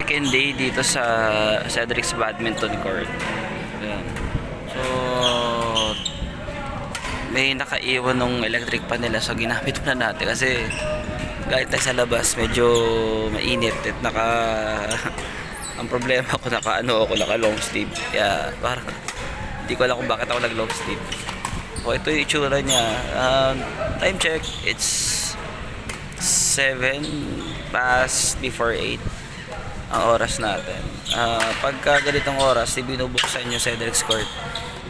second day dito sa Cedric's Badminton Court. Ayan. So, may nakaiwan ng electric pan nila, so ginamit na natin kasi kahit tayo sa labas medyo mainit at ang problema ko naka long sleeve, kaya parang hindi ko alam kung bakit ako nag long sleeve. So ito yung itsura niya. Time check, it's 7 past before 8 ang oras natin. Pagka ganitong oras binubuksan nyo sa Cedric's Court,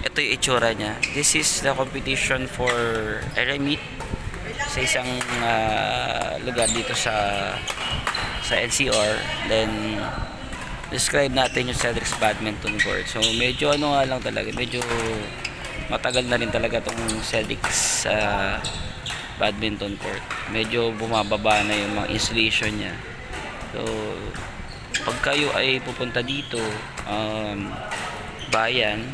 ito yung itsura niya. This is the competition for Eremit sa isang lugar dito sa NCR. Then describe natin yung Cedric's Badminton Court. So medyo ano nga lang talaga, medyo matagal na rin talaga tong Cedric's Badminton Court. Medyo bumababa na yung mga installation niya. So pag kayo ay pupunta dito, Bayan,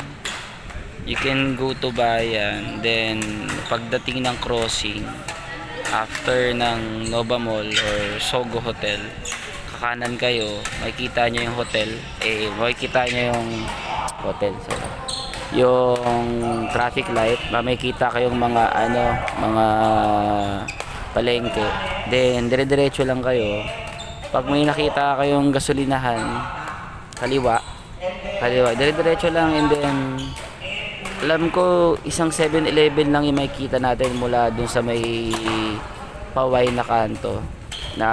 you can go to Bayan, then pagdating ng crossing after ng Nova Mall or Sogo Hotel, kakanan kayo, makikita nyo yung hotel, makikita nyo yung hotel, so yung traffic light, makikita kayong mga mga palengke, then dire-diretso lang kayo. Pag may nakita kayong gasolinahan, kaliwa, dire-diretso lang, and then alam ko isang 7-Eleven lang yung makikita natin mula dun sa may paway na kanto. Na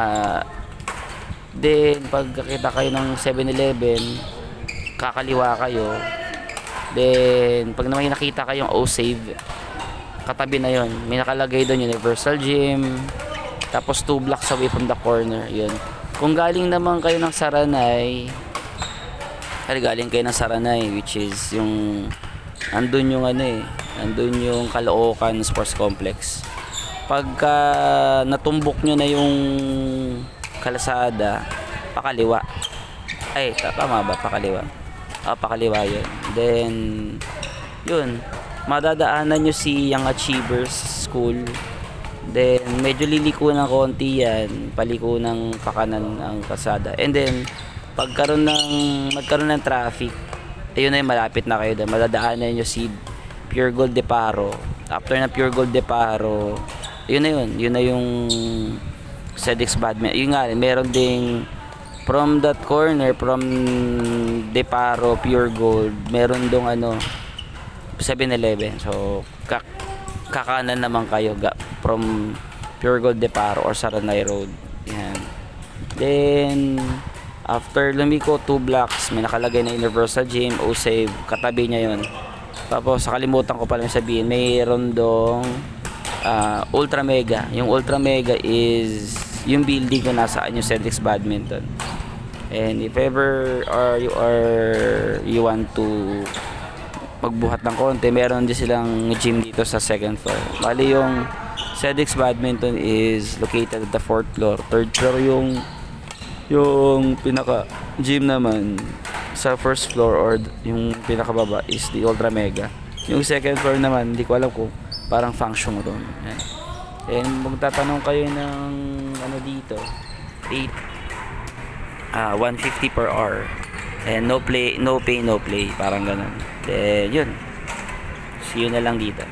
then pagkakita kayo ng 7-Eleven, kakaliwa kayo. Then pag may nakita kayong O-Save, katabi na yon, may nakalagay doon Universal Gym, tapos 2 blocks away from the corner, yun. Kung galing naman kayo ng Saranay, which is yung andun yung andun yung Caloocan Sports Complex. Pagka natumbok nyo na yung kalsada, pakaliwa. Ay, tama ba? Pakaliwa. Pakaliwa yun. Then yun, madadaanan nyo si Young Achievers School. Then medyo liliko ng konti yan, paliko ng pakanan ang kalsada. And then magkaroon ng traffic, ayun na yung malapit na kayo doon. Madadaanan nyo si Pure Gold de Paro. After na Pure Gold de Paro, yun na yung Cedric's Badminton. Yun nga, meron ding from that corner, from de Paro, Pure Gold, meron dong 7-Eleven. So kakanan naman kayo from Pure Gold de Paro or Saranay Road. Yan. Then after lumiko 2 blocks, may nakalagay na Universal Gym, O-Save, katabi niya yon. Tapos nakalimutan ko pala sabihin, mayroon dong Ultra Mega. Yung Ultra Mega is yung building kung nasaan yung Cedric's Badminton. And if ever you want to magbuhat ng konti, meron din silang gym dito sa second floor. Bali yung Cedric's Badminton is located at the 4th floor. 3rd floor yung pinaka gym naman sa first floor, or yung pinakababa is the Ultra Mega. Yung second floor naman, hindi ko alam kung parang function room. Yan. And magtatanong kayo ng dito, 150 per hour. And no pay, no play, parang ganun. Then yun, see you na lang dito.